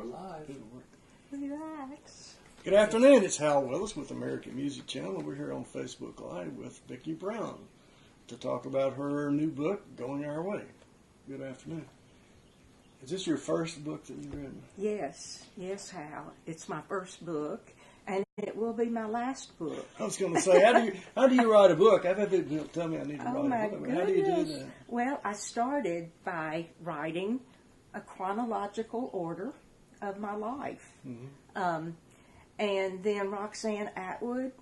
live. Relax. Good afternoon, it's Hal Willis with American Music Channel. We're here on Facebook Live with Becky Brown to talk about her new book, Going Our Way. Good afternoon. Is this your first book that you've written? Yes, Hal. It's my first book, and it will be my last book. I was going to say, how do you write a book? I've had people tell me I need to Oh, write my a book. goodness. How do you do that? Well, I started by writing a chronological order of my life. Mm-hmm. And then Roxanne Atwood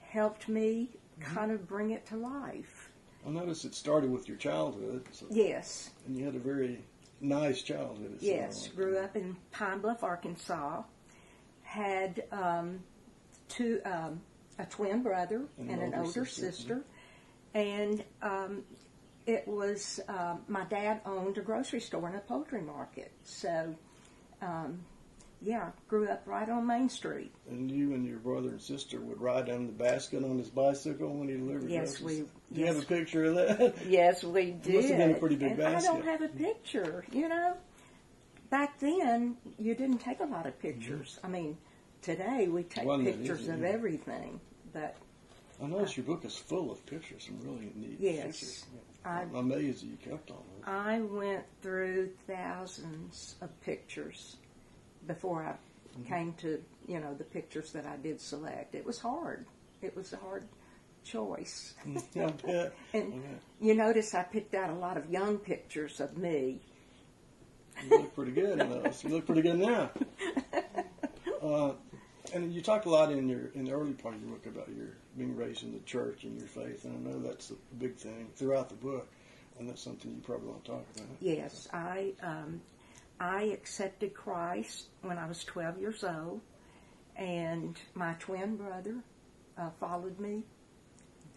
helped me kind of bring it to life. I noticed it started with your childhood. So, Yes. and you had a very nice childhood. Yes. Grew up in Pine Bluff, Arkansas. Had a twin brother and an older sister. And it was, my dad owned a grocery store and a poultry market. So, grew up right on Main Street. And you and your brother and sister would ride down the basket on his bicycle when he delivered Yes, groceries? Do you yes. have a picture of that? Yes, we did. It must have been a pretty big and basket. I don't have a picture, Back then, you didn't take a lot of pictures. Mm-hmm. I mean, today we take pictures of everything. But I notice your book is full of pictures, some really neat pictures. I'm amazed that you kept all those. I went through thousands of pictures before I came to, the pictures that I did select. It was hard. It was a hard choice. I bet. And you notice I picked out a lot of young pictures of me. You look pretty good in those. You look pretty good now. And you talk a lot in the early part of your book about your being raised in the church and your faith, and I know that's a big thing throughout the book, and that's something you probably want to talk about. Yes, I accepted Christ when I was 12 years old, and my twin brother followed me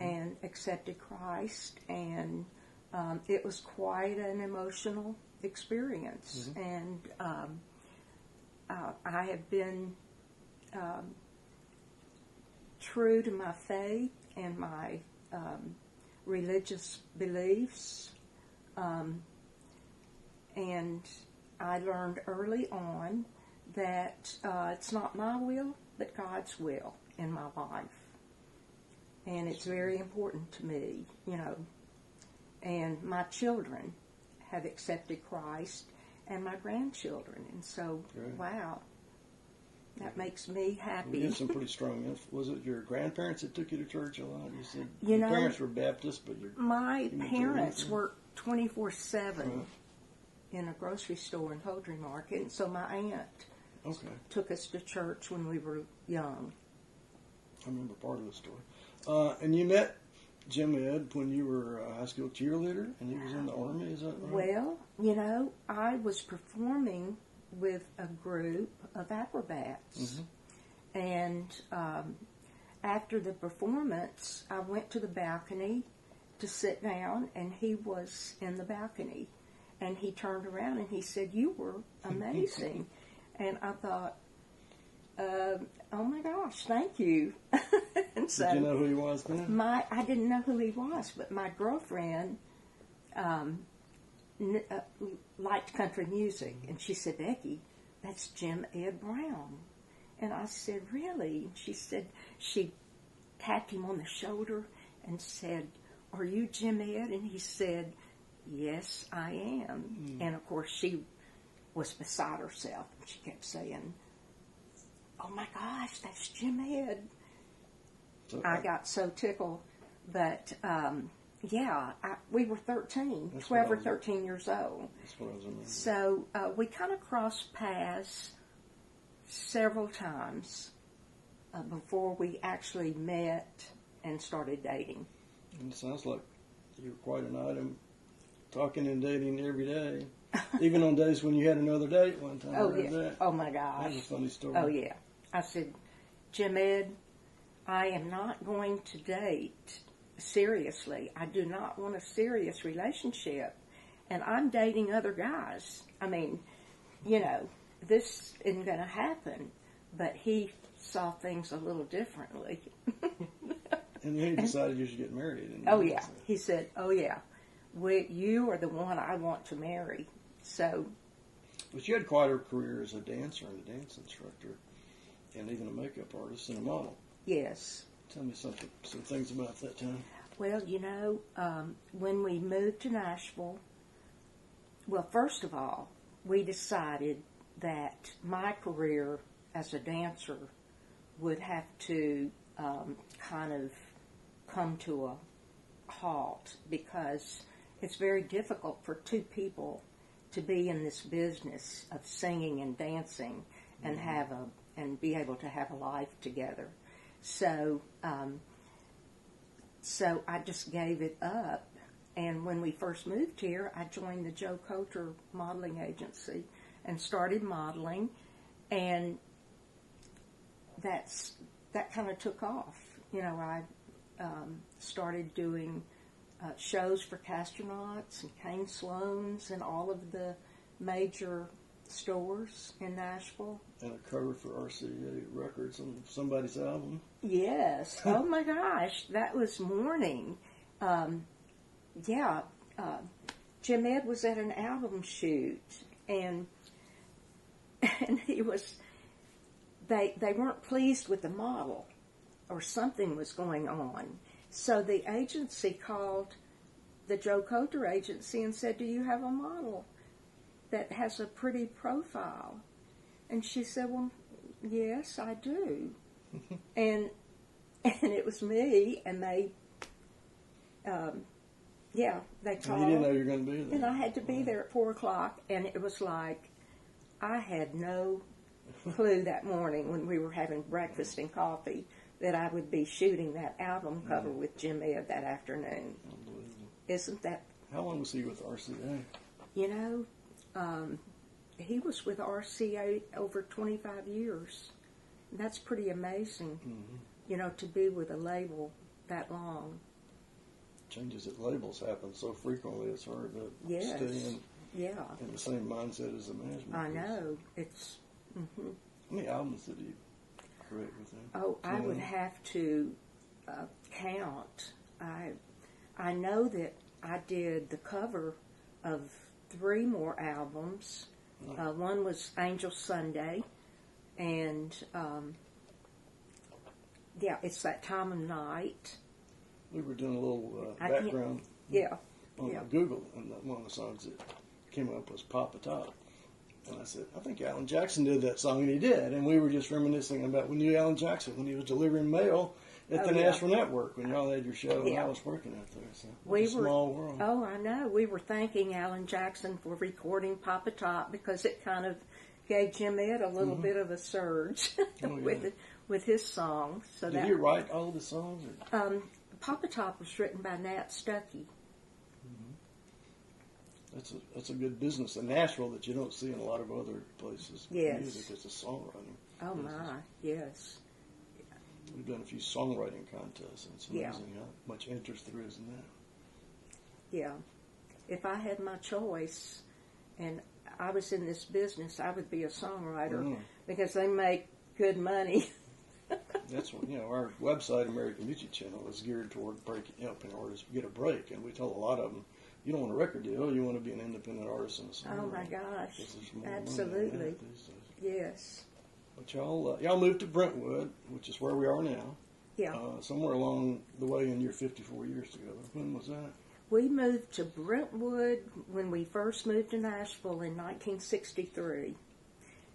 and accepted Christ, and it was quite an emotional experience. Mm-hmm. And I have been true to my faith and my religious beliefs, and I learned early on that it's not my will, but God's will in my life. And it's very important to me, And my children have accepted Christ, and my grandchildren. And so, wow, that makes me happy. You had some pretty strong was it your grandparents that took you to church a lot? You said your parents were Baptist, but my parents worked 24/7 in a grocery store and poultry market, and so my aunt took us to church when we were young. I remember part of the story. And you met Jim Ed when you were a high school cheerleader, and he was in the Army, is that right? Well, I was performing with a group of acrobats. Mm-hmm. And after the performance, I went to the balcony to sit down, and he was in the balcony. And he turned around and he said, "You were amazing." And I thought, oh my gosh, thank you. And so, did you know who he was then? I didn't know who he was, but my girlfriend liked country music, and she said, "Becky, that's Jim Ed Brown." And I said, "Really?" And she said, she tapped him on the shoulder and said, "Are you Jim Ed?" And he said, "Yes, I am." Mm. And of course, she was beside herself, and she kept saying, "Oh my gosh, that's Jim Ed." So, I got so tickled, but we were 12 or 13 years old. That's what I was remembering. So we kind of crossed paths several times before we actually met and started dating. And it sounds like you're quite an item, talking and dating every day, even on days when you had another date one time. Oh, yeah. Oh, my gosh. That was a funny story. Oh, yeah. I said, "Jim Ed, I am not going to date seriously. I do not want a serious relationship. And I'm dating other guys. I mean, this isn't going to happen." But he saw things a little differently. And then he decided you should get married. Oh, yeah. He said, "Oh, yeah, you are the one I want to marry." So But you had quite a career as a dancer and a dance instructor, and even a makeup artist and a model. Yes. Tell me some things about that time. Well, you know, when we moved to Nashville, well, first of all, we decided that my career as a dancer would have to kind of come to a halt, because it's very difficult for two people to be in this business of singing and dancing and and be able to have a life together. So I just gave it up. And when we first moved here, I joined the Joe Coulter modeling agency and started modeling, and that kind of took off. You know, I started doing shows for Castronauts and Kane Sloan's and all of the major stores in Nashville. And a cover for RCA Records on somebody's album. Yes. Oh my gosh, that was Morning. Jim Ed was at an album shoot, and he was. They weren't pleased with the model, or something was going on. So the agency called the Joe Coulter agency and said, "Do you have a model that has a pretty profile?" And she said, "Well, yes, I do." and it was me, and they called. You didn't know you were going to be there. And I had to be there at 4:00, and it was like I had no clue that morning when we were having breakfast and coffee that I would be shooting that album cover with Jim Ed that afternoon. Unbelievable. Isn't that? How long was he with RCA? You know, he was with RCA over 25 years. That's pretty amazing, you know, to be with a label that long. Changes at labels happen so frequently, it's hard to Yes. stay in Yeah. the same mindset as the management. I know. It's. Mm-hmm. How many albums did he create with him? Oh, I would have to count. I know that I did the cover of 3 more albums. Right. One was Angel Sunday, and it's that time of night. We were doing a little background on Google, and one of the songs that came up was Papa Top. And I said, I think Alan Jackson did that song, and he did. And we were just reminiscing about when you Alan Jackson, when he was delivering mail at the Nashville Network, when y'all had your show, and I was working out there. So we it's a small world. Oh, I know. We were thanking Alan Jackson for recording Papa Top, because it kind of gave Jim Ed a little bit of a surge with his songs. So did he write all the songs? Or? Papa Top was written by Nat Stuckey. That's a good business in Nashville that you don't see in a lot of other places. Yes. Music, it's a songwriting. Oh business. my, yes. We've done a few songwriting contests, and it's amazing how much interest there is in that. Yeah. If I had my choice and I was in this business, I would be a songwriter because they make good money. That's what, our website, American Music Channel, is geared toward helping artists get a break. And we tell a lot of them, you don't want a record deal, you want to be an independent artist and a songwriter. Oh my gosh. Absolutely. Yes. But y'all moved to Brentwood, which is where we are now. Yeah. Somewhere along the way in your 54 years together. When was that? We moved to Brentwood when we first moved to Nashville in 1963.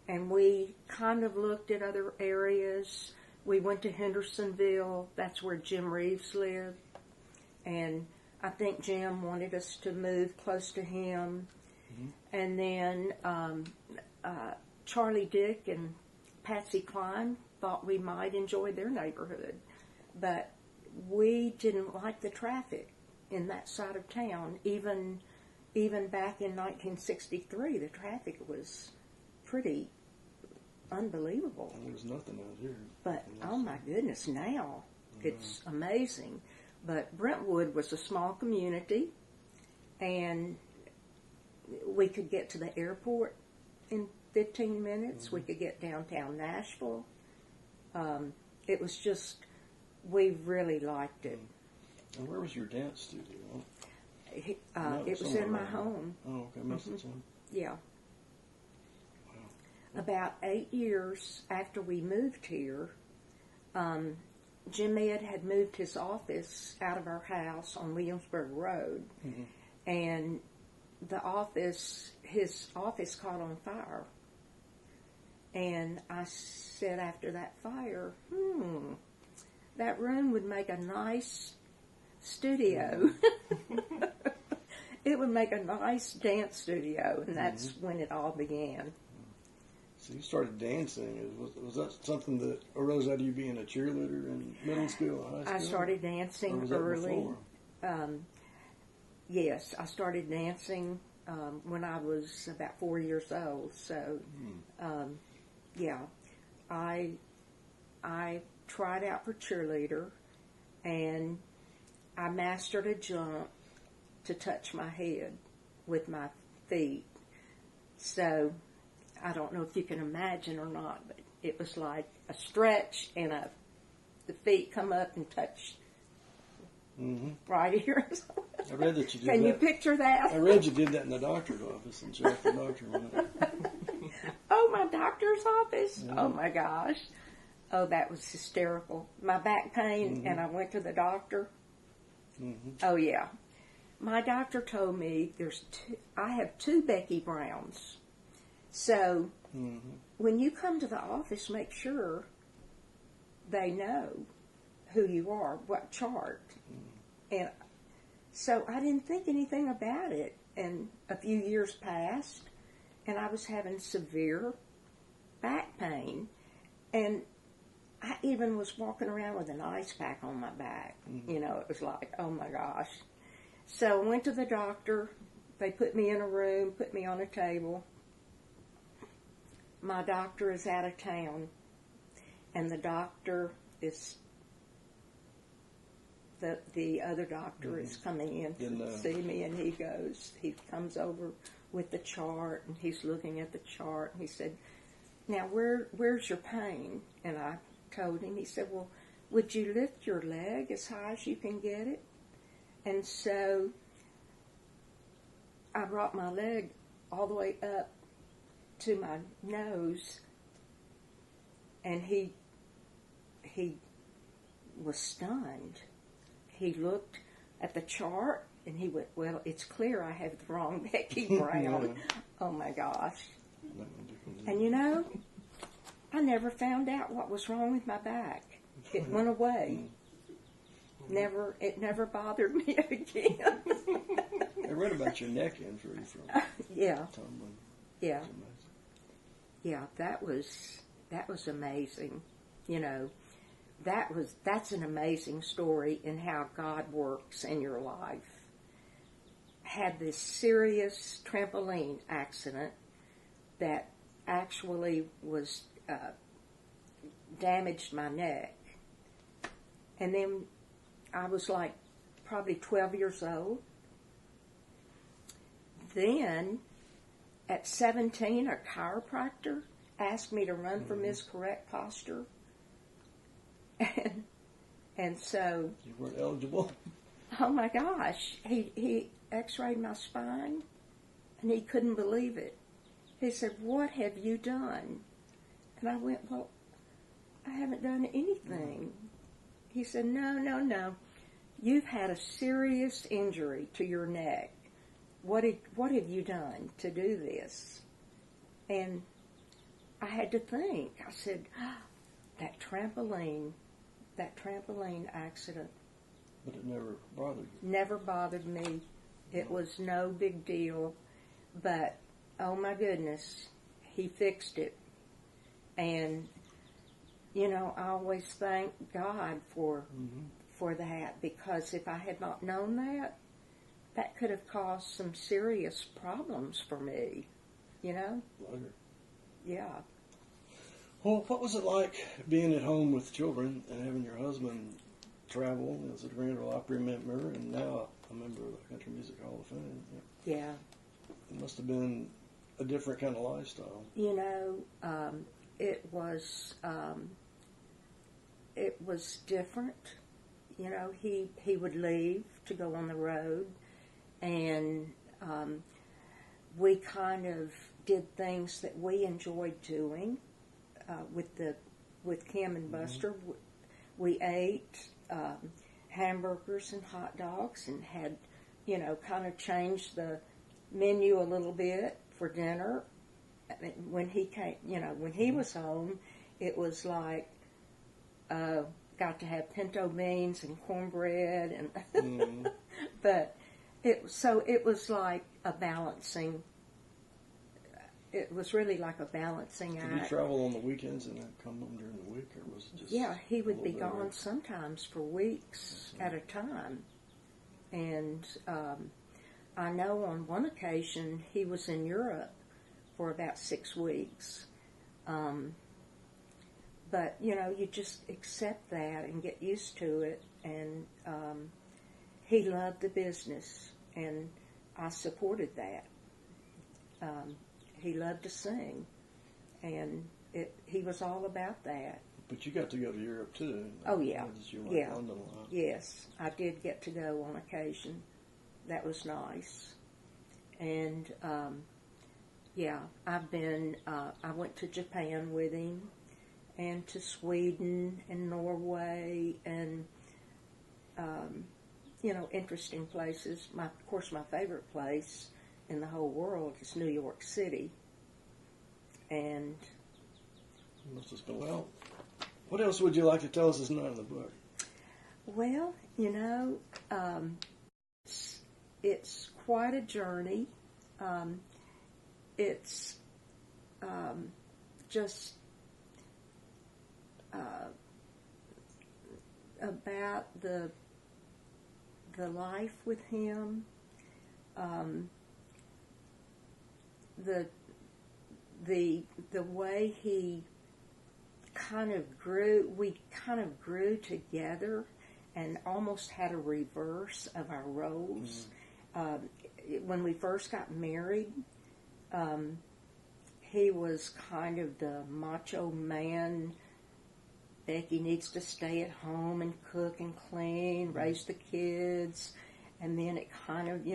And we kind of looked at other areas. We went to Hendersonville. That's where Jim Reeves lived. And I think Jim wanted us to move close to him. And then Charlie Dick and Patsy Cline thought we might enjoy their neighborhood. But we didn't like the traffic in that side of town. Even back in 1963, the traffic was pretty unbelievable. There was nothing out here. But, oh my goodness, now it's amazing. But Brentwood was a small community, and we could get to the airport in 15 minutes. We could get downtown Nashville. It was just, we really liked it. And where was your dance studio? It was in my home. Oh, okay, most of the time. Yeah. about 8 years after we moved here, Jim Ed had moved his office out of our house on Williamsburg Road, and his office caught on fire. And I said after that fire, that room would make a nice studio. It would make a nice dance studio, and that's when it all began. So you started dancing. Was that something that arose out of you being a cheerleader in middle school or high school? I started dancing early. Yes, I started dancing when I was about 4 years old. So, yeah, I tried out for cheerleader, and I mastered a jump to touch my head with my feet. So I don't know if you can imagine or not, but it was like a stretch and the feet come up and touch right here. I read that you did Can that. you picture that? I read you did that in the doctor's office and checked the doctor on it. Oh, my doctor's office? Yeah. Oh, my gosh. Oh, that was hysterical. My back pain, and I went to the doctor. Oh, yeah. My doctor told me I have 2 Becky Browns. So when you come to the office, make sure they know who you are, what chart. And so I didn't think anything about it. And a few years passed, and I was having severe back pain. And I even was walking around with an ice pack on my back. You know, it was like, oh my gosh. So I went to the doctor. They put me in a room, put me on a table. My doctor is out of town, and the doctor is, the other doctor is coming in to see me, and he comes over with the chart, and he's looking at the chart, and he said, now where's your pain? And I told him. He said, well, would you lift your leg as high as you can get it? And so I brought my leg all the way up to my nose, and he was stunned. He looked at the chart, and he went, well, it's clear I have the wrong Becky Brown. Oh, my gosh. And, you know, I never found out what was wrong with my back. It went away. It never bothered me again. I read about your neck injury from tumbling. Yeah. Yeah, that was amazing. You know, that's an amazing story in how God works in your life. Had this serious trampoline accident that actually was damaged my neck. And then I was like probably 12 years old. Then at 17, a chiropractor asked me to run for Miss Correct Posture. And so... You weren't eligible? Oh my gosh. He x-rayed my spine, and he couldn't believe it. He said, what have you done? And I went, well, I haven't done anything. He said, no. You've had a serious injury to your neck. What have you done to do this? And I had to think. I said, that trampoline accident. But it never bothered you? Never bothered me. It was no big deal. But, oh my goodness, he fixed it. And, you know, I always thank God for that, because if I had not known that could have caused some serious problems for me, you know? Later. Yeah. Well, what was it like being at home with children and having your husband travel as a Grand Ole Opry member and now a member of the Country Music Hall of Fame? Yeah. It must have been a different kind of lifestyle. You know, it was different. You know, he would leave to go on the road, and we kind of did things that we enjoyed doing with Kim and Buster. We ate hamburgers and hot dogs and had, kind of changed the menu a little bit for dinner. I mean, when he came, when he was home, it was like got to have pinto beans and cornbread, and but it was like a balancing. It was really like a balancing act. Did he travel on the weekends and then come home during the week, or was it just? Yeah, he would be gone sometimes for weeks at a time, and I know on one occasion he was in Europe for about 6 weeks. But, you just accept that and get used to it. And he loved the business, and I supported that. He loved to sing, and he was all about that. But you got to go to Europe, too. Oh, yeah. You went Yeah. to London a lot. Yes, I did get to go on occasion. That was nice. And, I went to Japan with him, and to Sweden and Norway, and, interesting places. Of course, my favorite place in the whole world is New York City. And Must have been well. What else would you like to tell us is not in the book? well, it's quite a journey. It's just about the life with him, the way he kind of grew. We kind of grew together, and almost had a reverse of our roles. When we first got married, he was kind of the macho man. Becky needs to stay at home and cook and clean, raise the kids. And then it kind of,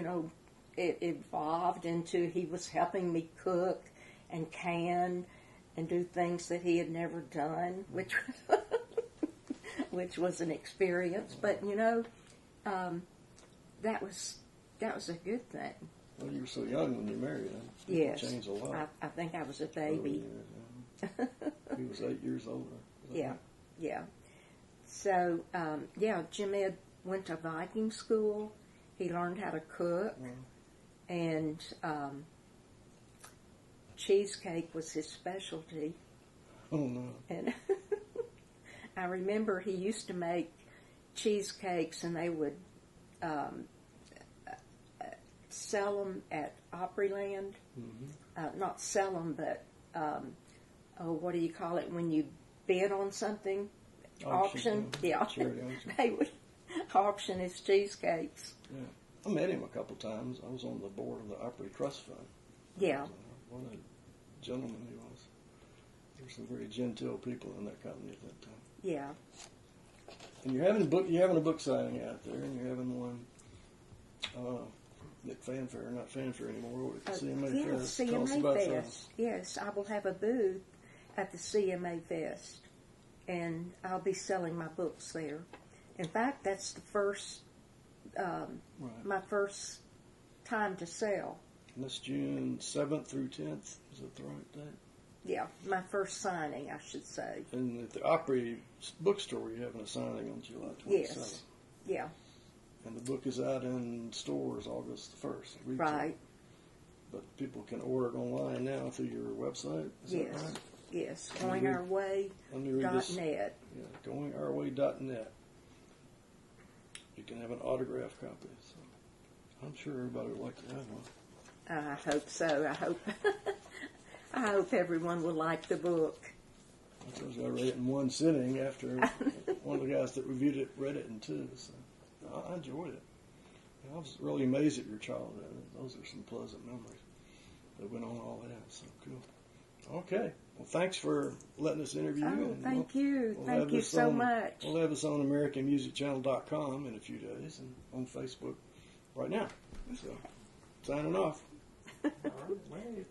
it evolved into he was helping me cook and can and do things that he had never done, which was an experience. But, that was a good thing. Well, you were so young when you married him. Yes. It changed a lot. I think I was a baby. He was 8 years older. Yeah. Yeah. So, Jim Ed went to Viking school. He learned how to cook. And cheesecake was his specialty. Oh, no. And I remember he used to make cheesecakes, and they would sell them at Opryland. Not sell them, but, what do you call it when you bid on something? Auction. Yeah. Charity auction. They would auction his cheesecakes. Yeah. I met him a couple times. I was on the board of the Opry Trust Fund. Yeah. What a gentleman he was. There were some very genteel people in that company at that time. Yeah. And you're having a book signing out there, and you're having one at Fanfare, not Fanfare anymore, at the CMA Fest. Tell us CMA about Fest. that. Yes, I will have a booth at the CMA Fest, and I'll be selling my books there. In fact, that's the first, my first time to sell. And that's June 7th through 10th. Is that the right date? Yeah, my first signing, I should say. And at the Opry bookstore, you're having a signing on July 27th. Yes. Yeah. And the book is out in stores August 1st. Retail. Right. But people can order it online now through your website. Is that right? Yes. GoingOurWay.net. Let me read this. Yeah, GoingOurWay.net. You can have an autographed copy. So I'm sure everybody would like to have one. I hope so. I hope everyone will like the book. I told you I read it in one sitting after one of the guys that reviewed it read it in two. So I enjoyed it. I was really amazed at your childhood. Those are some pleasant memories that went on all that. So cool. Okay. Well, thanks for letting us interview you. Oh, thank you. Thank you so much. We'll have this on AmericanMusicChannel.com in a few days and on Facebook right now. So, signing off. All right.